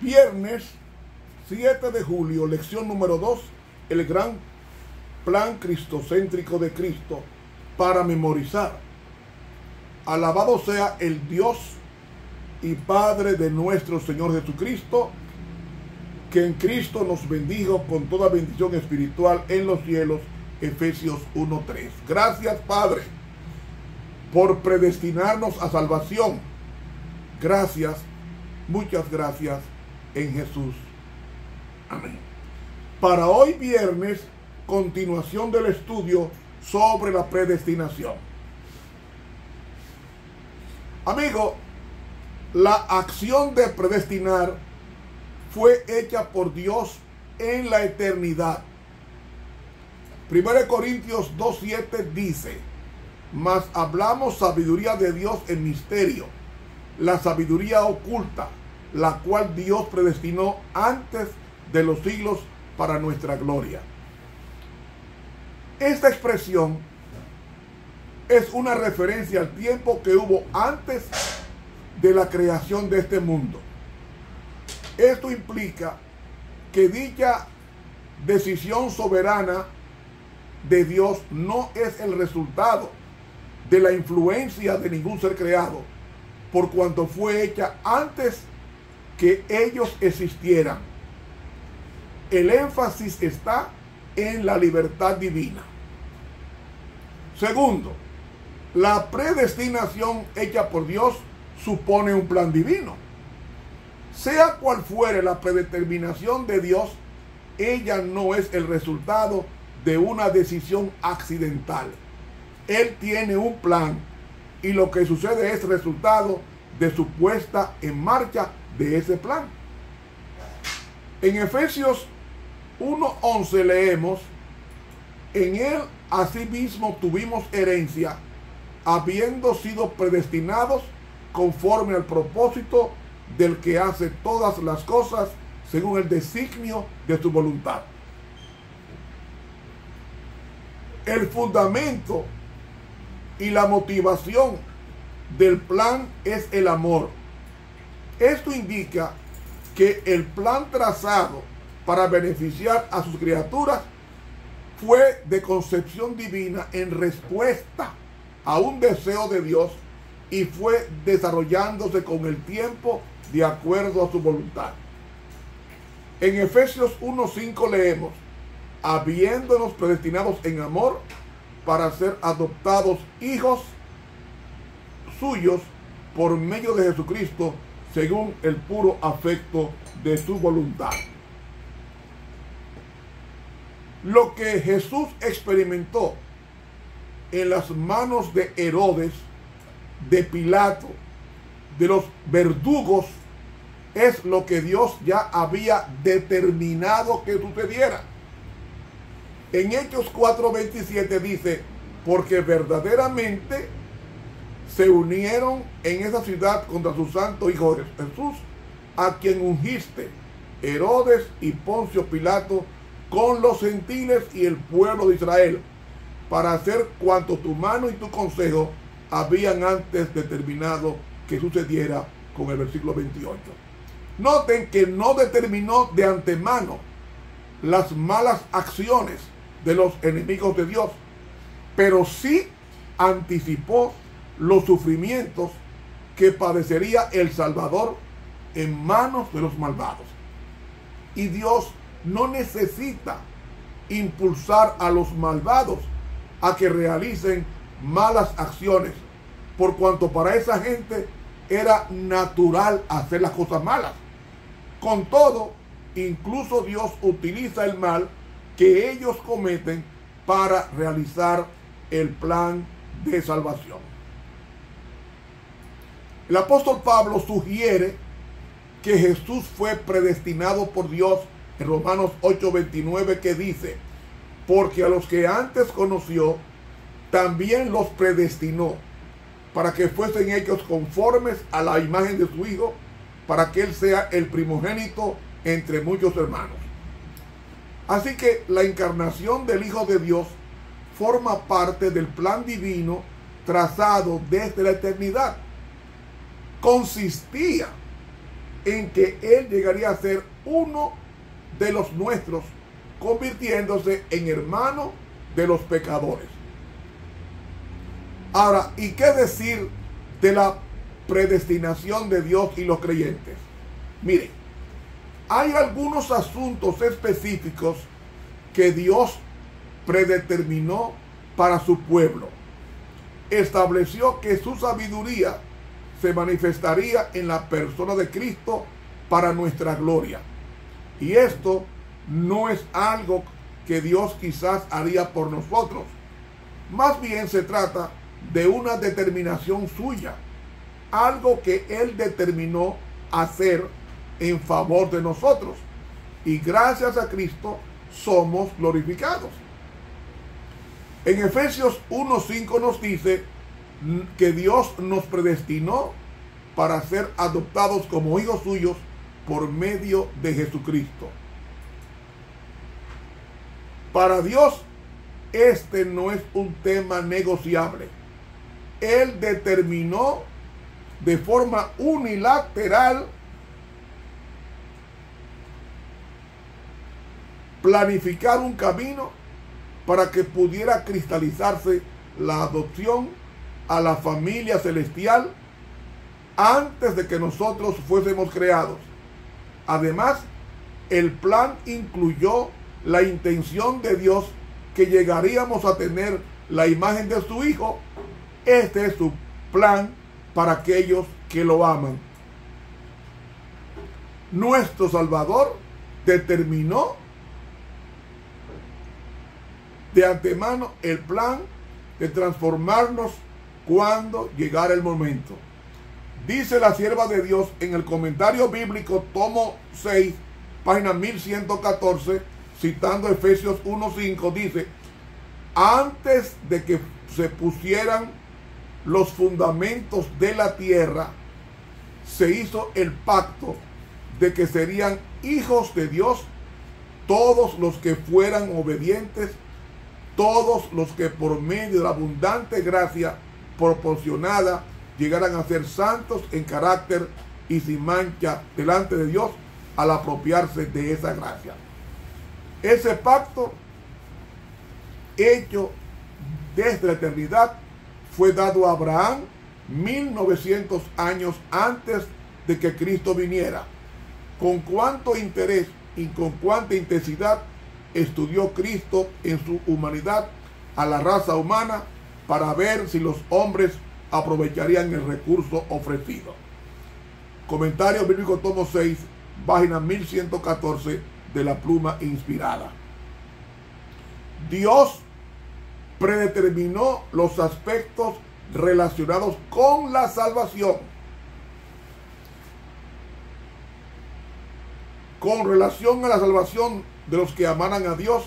Viernes 7 de julio, lección número 2, el gran plan cristocéntrico de Cristo para memorizar. Alabado sea el Dios y Padre de nuestro Señor Jesucristo, que en Cristo nos bendijo con toda bendición espiritual en los cielos. Efesios 1:3. Gracias, Padre, por predestinarnos a salvación. Gracias, muchas gracias en Jesús. Amén. Para hoy viernes, continuación del estudio sobre la predestinación. Amigo, la acción de predestinar fue hecha por Dios en la eternidad. 1 Corintios 2:7 dice: mas hablamos sabiduría de Dios en misterio, la sabiduría oculta, la cual Dios predestinó antes de los siglos para nuestra gloria. Esta expresión es una referencia al tiempo que hubo antes de la creación de este mundo. Esto implica que dicha decisión soberana de Dios no es el resultado de la influencia de ningún ser creado, por cuanto fue hecha antes que ellos existieran. El énfasis está en la libertad divina. Segundo, la predestinación hecha por Dios supone un plan divino. Sea cual fuere la predeterminación de Dios, ella no es el resultado de una decisión accidental. Él tiene un plan y lo que sucede es resultado de su puesta en marcha de ese plan. En Efesios 1:11 leemos: en él asimismo tuvimos herencia, habiendo sido predestinados conforme al propósito del que hace todas las cosas según el designio de su voluntad. El fundamento y la motivación del plan es el amor. Esto indica que el plan trazado para beneficiar a sus criaturas fue de concepción divina en respuesta a un deseo de Dios y fue desarrollándose con el tiempo de acuerdo a su voluntad. En Efesios 1:5 leemos: habiéndonos predestinados en amor para ser adoptados hijos suyos por medio de Jesucristo, según el puro afecto de su voluntad. Lo que Jesús experimentó en las manos de Herodes, de Pilato, de los verdugos, es lo que Dios ya había determinado que sucediera. En Hechos 4:27 dice: porque verdaderamente se unieron en esa ciudad contra su santo Hijo Jesús, a quien ungiste, Herodes y Poncio Pilato, con los gentiles y el pueblo de Israel, para hacer cuanto tu mano y tu consejo habían antes determinado que sucediera, con el versículo 28. Noten que no determinó de antemano las malas acciones de los enemigos de Dios, pero sí anticipó los sufrimientos que padecería el Salvador en manos de los malvados. Y Dios no necesita impulsar a los malvados a que realicen malas acciones, por cuanto para esa gente era natural hacer las cosas malas. Con todo, incluso Dios utiliza el mal que ellos cometen para realizar el plan de salvación. El apóstol Pablo sugiere que Jesús fue predestinado por Dios en Romanos 8:29, que dice: porque a los que antes conoció, también los predestinó para que fuesen hechos conformes a la imagen de su Hijo, para que Él sea el primogénito entre muchos hermanos. Así que la encarnación del Hijo de Dios forma parte del plan divino trazado desde la eternidad. Consistía en que Él llegaría a ser uno de los nuestros, convirtiéndose en hermano de los pecadores. Ahora, ¿y qué decir de la predestinación de Dios y los creyentes? Miren, hay algunos asuntos específicos que Dios predeterminó para su pueblo. Estableció que su sabiduría se manifestaría en la persona de Cristo para nuestra gloria. Y esto no es algo que Dios quizás haría por nosotros. Más bien se trata de una determinación suya, algo que Él determinó hacer en favor de nosotros. Y gracias a Cristo somos glorificados. En Efesios 1:5 nos dice que Dios nos predestinó para ser adoptados como hijos suyos por medio de Jesucristo. Para Dios, este no es un tema negociable. Él determinó de forma unilateral planificar un camino para que pudiera cristalizarse la adopción a la familia celestial antes de que nosotros fuésemos creados. Además, el plan incluyó la intención de Dios que llegaríamos a tener la imagen de su Hijo. Este es su plan para aquellos que lo aman. Nuestro Salvador determinó de antemano el plan de transformarnos cuando llegara el momento. Dice la sierva de Dios en el comentario bíblico, tomo 6, página 1114, citando Efesios 1:5, dice: antes de que se pusieran los fundamentos de la tierra, se hizo el pacto de que serían hijos de Dios todos los que fueran obedientes, todos los que por medio de la abundante gracia proporcionada llegaran a ser santos en carácter y sin mancha delante de Dios al apropiarse de esa gracia. Ese pacto, hecho desde la eternidad, fue dado a Abraham 1900 años antes de que Cristo viniera. Con cuánto interés y con cuánta intensidad estudió Cristo en su humanidad a la raza humana para ver si los hombres aprovecharían el recurso ofrecido. Comentario bíblico tomo 6, página 1114 de la pluma inspirada. Dios predeterminó los aspectos relacionados con la salvación. Con relación a la salvación de los que amaran a Dios,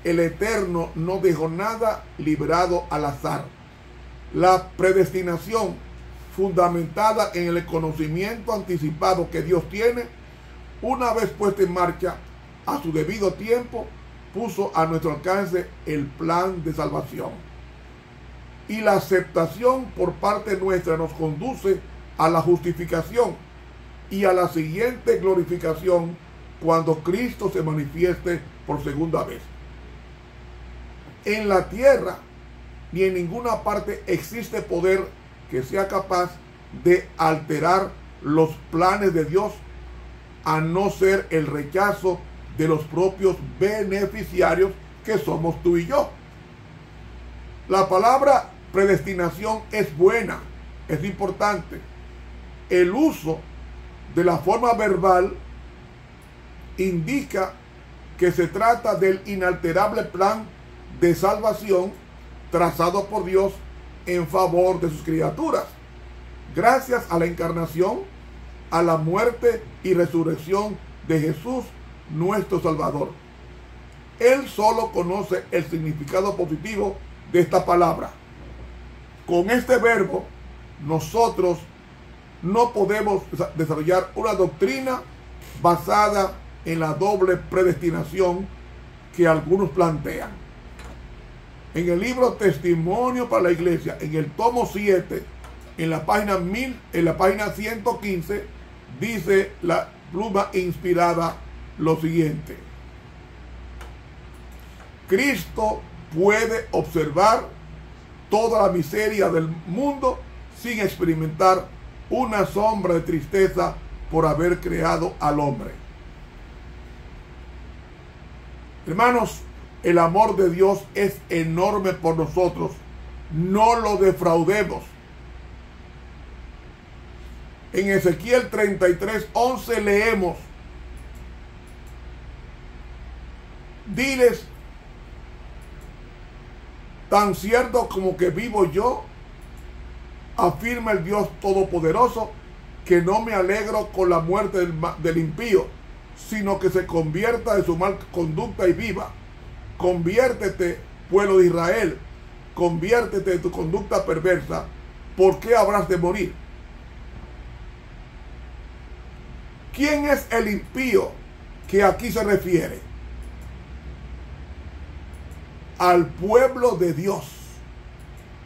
el Eterno no dejó nada librado al azar. La predestinación, fundamentada en el conocimiento anticipado que Dios tiene, una vez puesta en marcha a su debido tiempo, puso a nuestro alcance el plan de salvación. Y la aceptación por parte nuestra nos conduce a la justificación y a la siguiente glorificación cuando Cristo se manifieste por segunda vez. En la tierra ni en ninguna parte existe poder que sea capaz de alterar los planes de Dios, a no ser el rechazo de los propios beneficiarios que somos tú y yo. La palabra predestinación es buena, es importante. El uso de la forma verbal indica que se trata del inalterable plan de salvación trazado por Dios en favor de sus criaturas, gracias a la encarnación, a la muerte y resurrección de Jesús, nuestro Salvador. Él solo conoce el significado positivo de esta palabra. Con este verbo, nosotros no podemos desarrollar una doctrina basada en la doble predestinación que algunos plantean. En el libro Testimonio para la Iglesia, en el tomo 7, en la página 115, dice la pluma inspirada lo siguiente: Cristo puede observar toda la miseria del mundo sin experimentar una sombra de tristeza por haber creado al hombre. Hermanos, el amor de Dios es enorme por nosotros. No lo defraudemos. En Ezequiel 33:11 leemos: diles, tan cierto como que vivo yo, afirma el Dios Todopoderoso, que no me alegro con la muerte del impío, sino que se convierta de su mal conducta y viva. Conviértete, pueblo de Israel, conviértete de tu conducta perversa. ¿Por qué habrás de morir? ¿Quién es el impío que aquí se refiere? Al pueblo de Dios,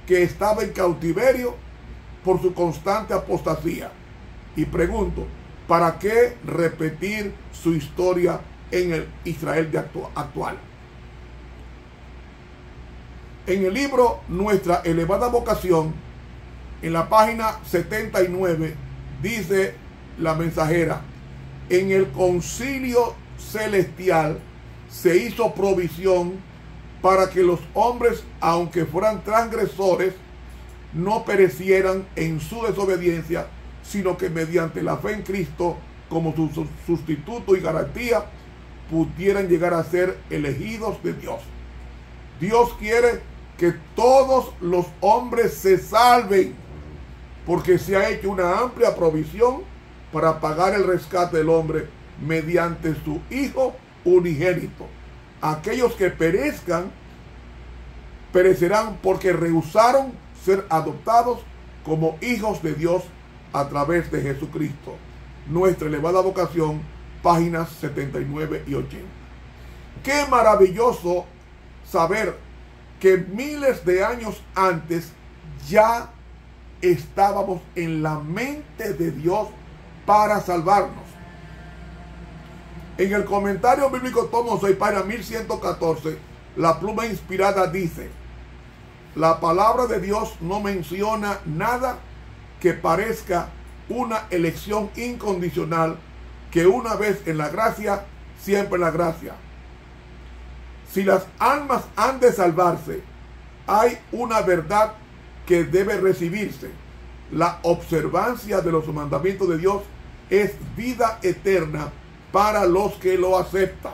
que estaba en cautiverio por su constante apostasía. Y pregunto, ¿para qué repetir su historia en el Israel actual? En el libro Nuestra Elevada Vocación, en la página 79, dice la mensajera: en el concilio celestial se hizo provisión para que los hombres, aunque fueran transgresores, no perecieran en su desobediencia, sino que mediante la fe en Cristo como su sustituto y garantía pudieran llegar a ser elegidos de Dios. Dios quiere que todos los hombres se salven, porque se ha hecho una amplia provisión para pagar el rescate del hombre mediante su Hijo unigénito. Aquellos que perezcan, perecerán porque rehusaron ser adoptados como hijos de Dios a través de Jesucristo. Nuestra Elevada Vocación, páginas 79 y 80. Qué maravilloso saber que miles de años antes ya estábamos en la mente de Dios para salvarnos. En el comentario bíblico tomo 6, página 1114, la pluma inspirada dice: la palabra de Dios no menciona nada que parezca una elección incondicional, que una vez en la gracia, siempre en la gracia. Si las almas han de salvarse, hay una verdad que debe recibirse. La observancia de los mandamientos de Dios es vida eterna para los que lo aceptan.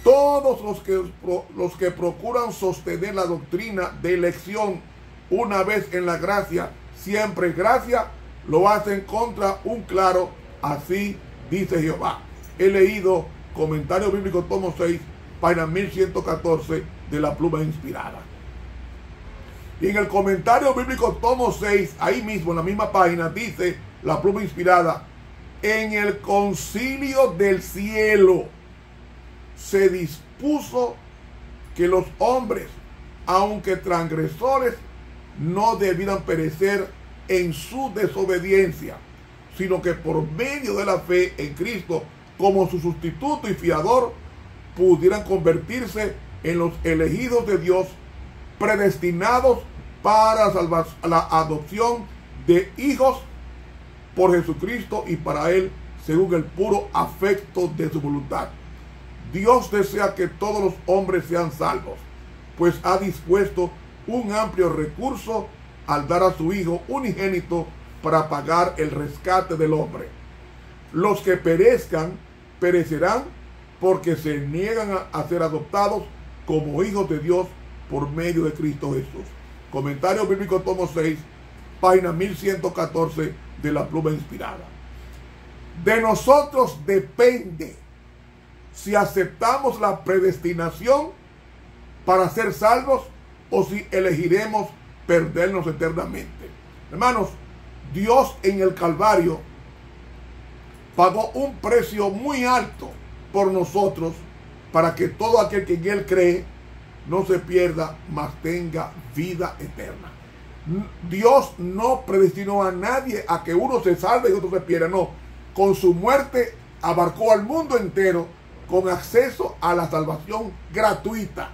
Todos los que procuran sostener la doctrina de elección, una vez en la gracia, siempre gracia, lo hacen contra un claro así dice Jehová. He leído comentario bíblico tomo 6, página 1114 de la pluma inspirada. Y en el comentario bíblico tomo 6, ahí mismo en la misma página, dice la pluma inspirada: en el concilio del cielo se dispuso que los hombres, aunque transgresores, no debieran perecer en su desobediencia, sino que por medio de la fe en Cristo como su sustituto y fiador, pudieran convertirse en los elegidos de Dios, predestinados para salvar la adopción de hijos por Jesucristo y para Él, según el puro afecto de su voluntad. Dios desea que todos los hombres sean salvos, pues ha dispuesto un amplio recurso al dar a su Hijo unigénito para pagar el rescate del hombre. Los que perezcan, perecerán porque se niegan a ser adoptados como hijos de Dios por medio de Cristo Jesús. Comentario bíblico tomo 6, página 1114 de la pluma inspirada. De nosotros depende si aceptamos la predestinación para ser salvos o si elegiremos perdernos eternamente. Hermanos, Dios en el Calvario pagó un precio muy alto por nosotros para que todo aquel que en Él cree no se pierda, mas tenga vida eterna. Dios no predestinó a nadie a que uno se salve y otro se pierda. No, con su muerte abarcó al mundo entero con acceso a la salvación gratuita.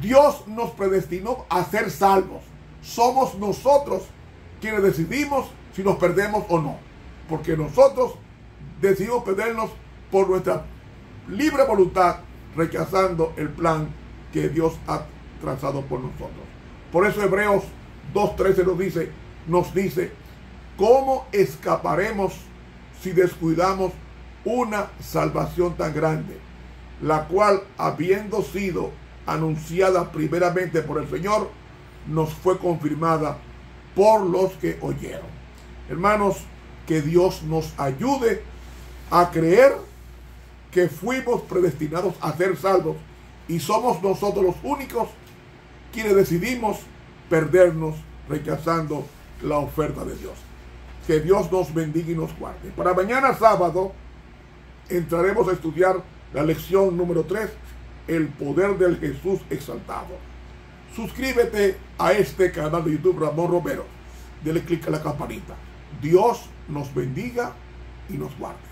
Dios nos predestinó a ser salvos. Somos nosotros quienes decidimos si nos perdemos o no, porque nosotros decidimos perdernos por nuestra libre voluntad, rechazando el plan que Dios ha trazado por nosotros. Por eso Hebreos 2:13 nos dice, ¿cómo escaparemos si descuidamos una salvación tan grande, la cual, habiendo sido anunciada primeramente por el Señor, nos fue confirmada por los que oyeron? Hermanos, que Dios nos ayude a creer que fuimos predestinados a ser salvos y somos nosotros los únicos quienes decidimos perdernos rechazando la oferta de Dios. Que Dios nos bendiga y nos guarde. Para mañana sábado entraremos a estudiar la lección número 3, el poder del Jesús exaltado. Suscríbete a este canal de YouTube Ramón Romero. Dele clic a la campanita. Dios nos bendiga y nos guarde.